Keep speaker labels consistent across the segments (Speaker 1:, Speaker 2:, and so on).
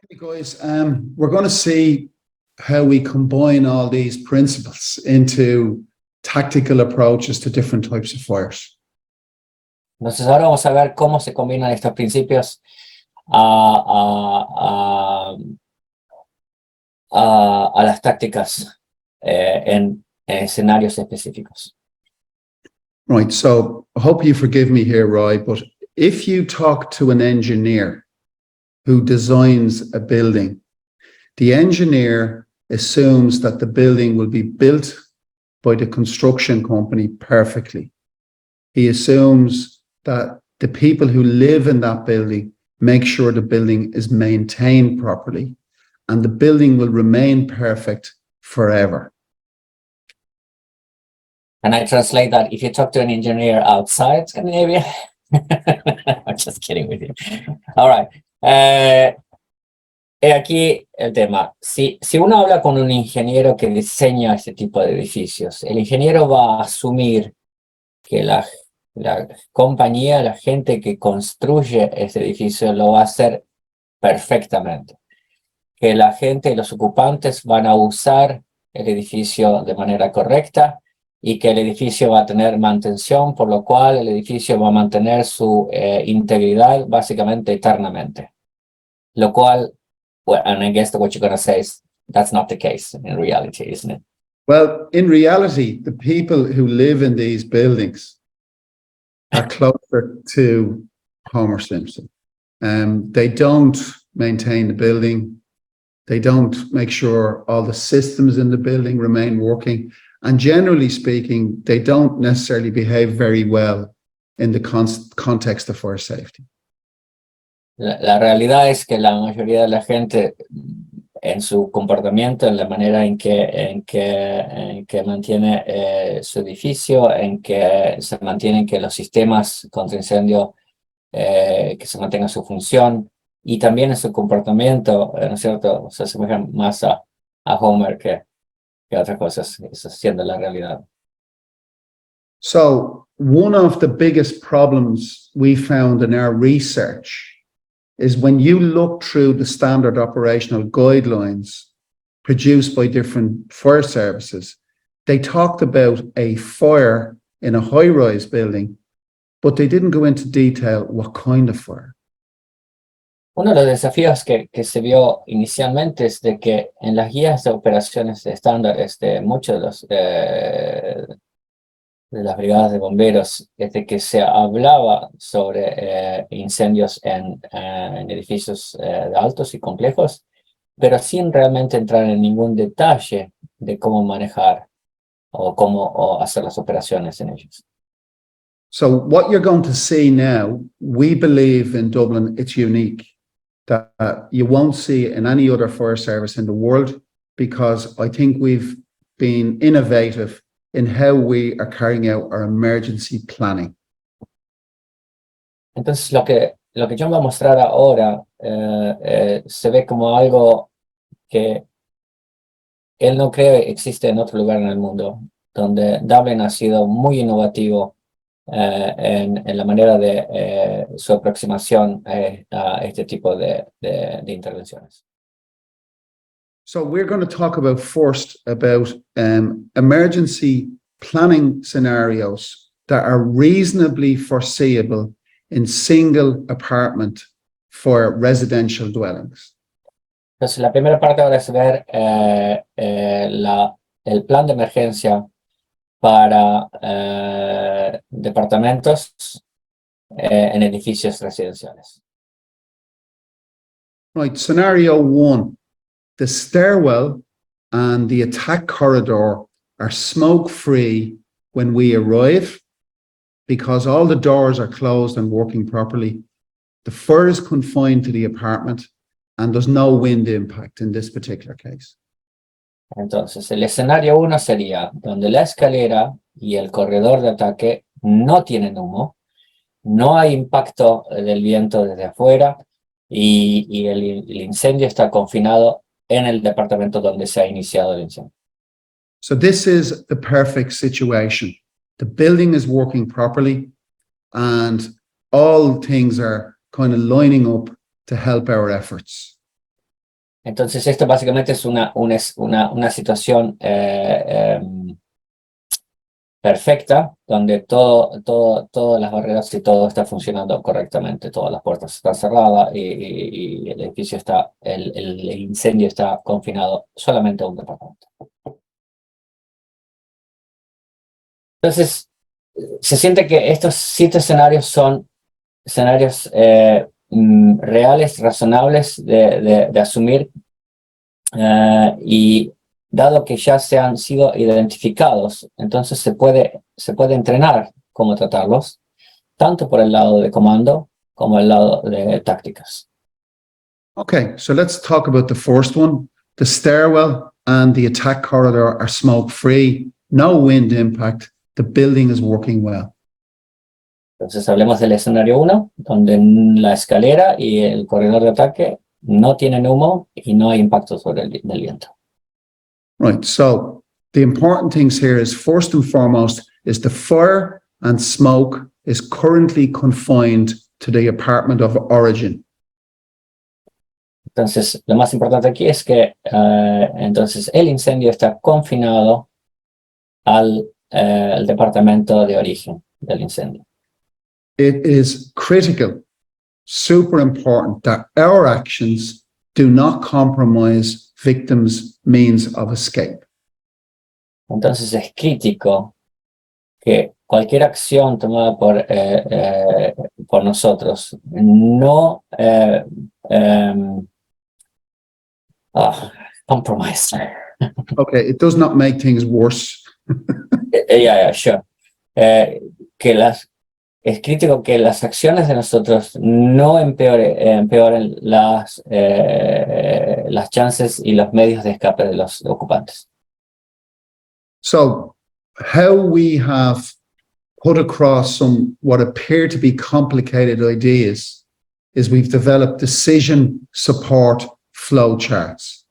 Speaker 1: Hey guys, we're going to see how we combine all these principles into tactical approaches to different types of fires.
Speaker 2: Entonces ahora vamos a ver cómo se combinan estos principios a las tácticas en escenarios específicos.
Speaker 1: Right, so I hope you forgive me here, Roy, but if you talk to an engineer who designs a building, the engineer assumes that the building will be built by the construction company perfectly. He assumes that the people who live in that building make sure the building is maintained properly and the building will remain perfect forever.
Speaker 2: And I translate that if you talk to an engineer outside Scandinavia, I'm just kidding with you. All right. He aquí el tema. Si uno habla con un ingeniero que diseña este tipo de edificios, el ingeniero va a asumir que la compañía, la gente que construye este edificio lo va a hacer perfectamente. Que la gente y los ocupantes van a usar el edificio de manera correcta y que el edificio va a tener mantención, por lo cual el edificio va a mantener su integridad básicamente eternamente. Lo cual, well, and I guess what you're going to say is that's not the case in reality, isn't it?
Speaker 1: Well, in reality, the people who live in these buildings are closer to Homer Simpson. They don't maintain the building. They don't make sure all the systems in the building remain working. And generally speaking, they don't necessarily behave very well in the context of fire safety.
Speaker 2: La realidad es que la mayoría de la gente en su comportamiento, en la manera en que mantiene su edificio, en que se mantienen que los sistemas contra incendio que se mantenga su función, y también en su comportamiento, ¿no es cierto? Se asemejan más a Homer que otras cosas, eso siendo la realidad.
Speaker 1: So one of the biggest problems we found in our research is when you look through the standard operational guidelines produced by different fire services, they talked about a fire in a high-rise building, but they didn't go into detail what kind of fire.
Speaker 2: Uno de los desafíos que se vio inicialmente es de que en las guías de operaciones estándares de muchos de las brigadas de bomberos, es de que se hablaba sobre incendios en edificios de altos y complejos, pero sin realmente entrar en ningún detalle de cómo manejar o cómo hacer las operaciones en ellos.
Speaker 1: So what you're going to see now, we believe in Dublin, it's unique, that you won't see in any other fire service in the world, because I think we've been innovative in how we are carrying out our emergency planning.
Speaker 2: Entonces lo que yo voy a mostrar ahora se ve como algo que él no cree existe en otro lugar en el mundo, donde Dublín ha sido muy innovativo en la manera de su aproximación a este tipo de intervenciones.
Speaker 1: So we're going to talk about first about emergency planning scenarios that are reasonably foreseeable in single apartment for residential dwellings.
Speaker 2: Entonces la primera parte ahora es ver el plan de emergencia para departamentos en edificios residenciales.
Speaker 1: Right, scenario one. The stairwell and the attack corridor are smoke-free when we arrive because all the doors are closed and working properly. The fire is confined to the apartment and there's no wind impact in this particular case.
Speaker 2: Entonces, el escenario 1 sería donde la escalera y el corredor de ataque no tienen humo, no hay impacto del viento desde afuera y el incendio está confinado en el departamento donde se ha iniciado el incendio.
Speaker 1: So this is the perfect situation. The building is working properly and all things are kind of lining up to help our efforts.
Speaker 2: Entonces esto básicamente es una situación perfecta, donde todas las barreras y todo está funcionando correctamente, todas las puertas están cerradas y el edificio está, el incendio está confinado solamente a un departamento. Entonces, se siente que estos 7 escenarios son escenarios reales, razonables de asumir, y dado que ya se han sido identificados, entonces se puede entrenar cómo tratarlos, tanto por el lado de comando como el lado de tácticas.
Speaker 1: Okay, so let's talk about the first one. The stairwell and the attack corridor are smoke-free, no wind impact. The building is working well.
Speaker 2: Entonces hablemos del escenario 1, donde la escalera y el corredor de ataque no tienen humo y no hay impacto sobre el viento.
Speaker 1: Right, so the important things here is, first and foremost, is the fire and smoke is currently confined to the apartment of origin.
Speaker 2: Entonces, lo más importante aquí es que entonces el incendio está confinado al departamento de origen del incendio.
Speaker 1: It is critical, super important, that our actions do not compromise victims' means of escape.
Speaker 2: Entonces es crítico que cualquier acción tomada por nosotros no compromise.
Speaker 1: Okay, it does not make things worse.
Speaker 2: Yeah, sure. Es crítico que las acciones de nosotros no empeoren las chances y los medios de escape de los ocupantes.
Speaker 1: So, how we have put across some what appear to be complicated ideas is we've developed decision support flow charts.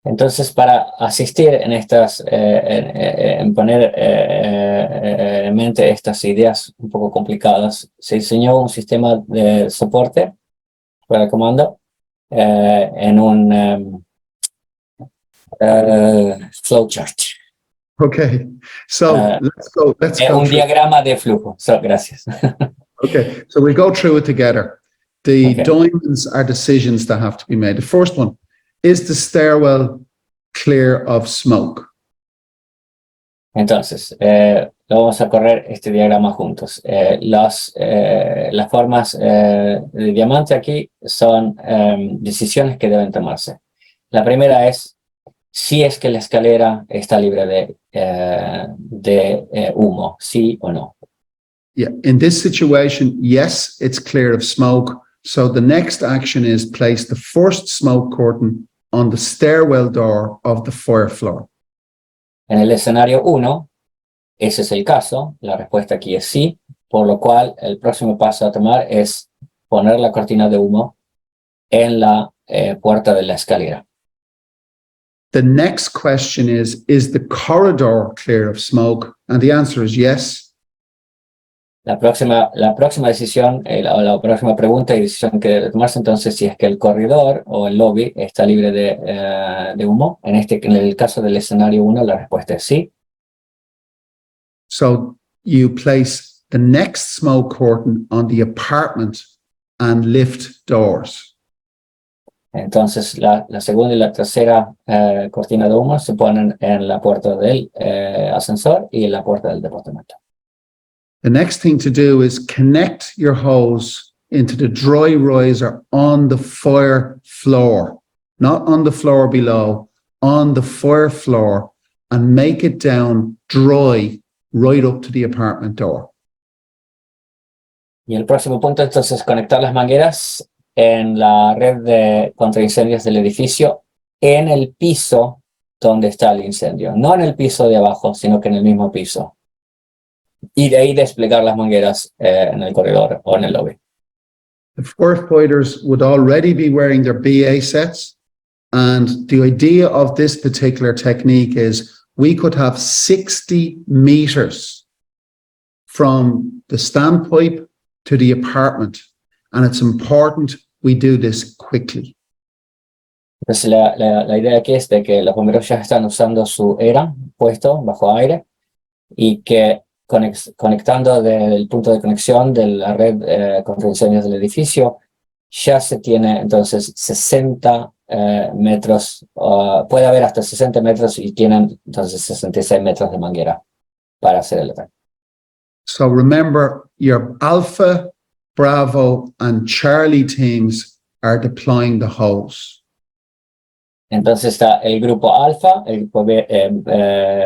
Speaker 2: Entonces, para asistir en estas, en poner en mente estas ideas un poco complicadas, se diseñó un sistema de soporte para el comando en un flowchart.
Speaker 1: Okay, so let's go.
Speaker 2: Un diagrama de flujo. Gracias.
Speaker 1: Okay, so we'll go through it together. The diamonds are decisions that have to be made. The first one, is the stairwell clear of smoke?
Speaker 2: Entonces, vamos a correr este diagrama juntos. Las formas de diamante aquí son decisiones que deben tomarse. La primera es si es que la escalera está libre de humo, sí o no.
Speaker 1: Yeah, in this situation, yes, it's clear of smoke. So the next action is place the first smoke curtain on the stairwell door of the fire floor.
Speaker 2: En el escenario 1, ese es el caso, la respuesta aquí es sí, por lo cual el próximo paso a tomar es poner la cortina de humo en la puerta de la escalera.
Speaker 1: The next question is the corridor clear of smoke? And the answer is yes.
Speaker 2: La próxima decisión, la próxima pregunta y decisión que debe tomarse entonces si es que el corredor o el lobby está libre de humo. En el caso del escenario 1, la respuesta es sí.
Speaker 1: So you place the next smoke curtain on the apartment and lift doors.
Speaker 2: Entonces la segunda y la tercera cortina de humo se ponen en la puerta del ascensor y en la puerta del departamento.
Speaker 1: The next thing to do is connect your hose into the dry riser on the fire floor, not on the floor below, on the fire floor, and make it down dry right up to the apartment door.
Speaker 2: Y el próximo punto entonces es conectar las mangueras en la red de contraincendios del edificio en el piso donde está el incendio, no en el piso de abajo, sino que en el mismo piso. Y de ahí desplegar las mangueras en el corredor o en el lobby.
Speaker 1: The firefighters would already be wearing their BA sets, and the idea of this particular technique is we could have 60 meters from the standpipe to the apartment, and it's important we do this quickly.
Speaker 2: Entonces la idea aquí es de que los bomberos ya están usando su ERA puesto bajo aire y que conectando del punto de conexión de la red contra incendios del edificio, ya se tiene entonces 60 metros, puede haber hasta 60 metros y tienen entonces 66 metros de manguera para hacer el ataque.
Speaker 1: So remember, your Alpha, Bravo, and Charlie teams are deploying the hose.
Speaker 2: Entonces está el grupo Alfa, el grupo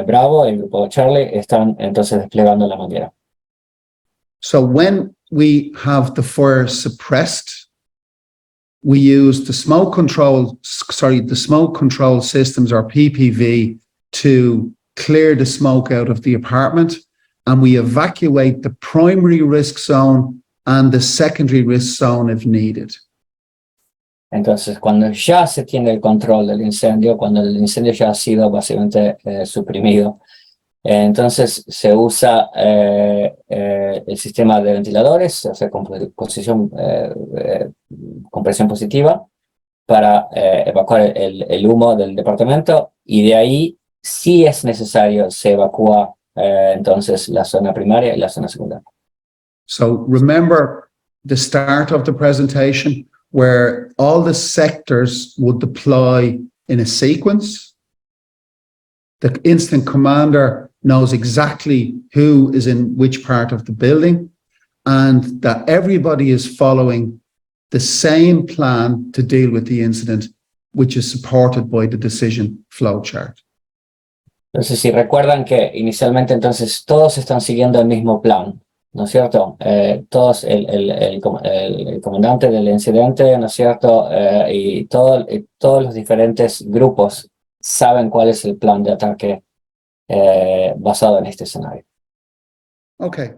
Speaker 2: Bravo, el grupo Charlie, están entonces desplegando la manguera.
Speaker 1: So when we have the fire suppressed, we use the smoke control systems, or PPV, to clear the smoke out of the apartment, and we evacuate the primary risk zone and the secondary risk zone if needed.
Speaker 2: Entonces, cuando ya se tiene el control del incendio, cuando el incendio ya ha sido básicamente suprimido, entonces se usa el sistema de ventiladores, o sea, con compresión positiva, para evacuar el humo del departamento, y de ahí, si es necesario, se evacúa entonces la zona primaria y la zona secundaria.
Speaker 1: So remember the start of the presentation, where all the sectors would deploy in a sequence. The incident commander knows exactly who is in which part of the building, and that everybody is following the same plan to deal with the incident, which is supported by the decision flow chart.
Speaker 2: Entonces, si recuerdan que inicialmente entonces todos están siguiendo el mismo plan, ¿no es cierto? Todos, el comandante del incidente, ¿no es cierto? Y todos los diferentes grupos saben cuál es el plan de ataque basado en este escenario.
Speaker 1: Okay,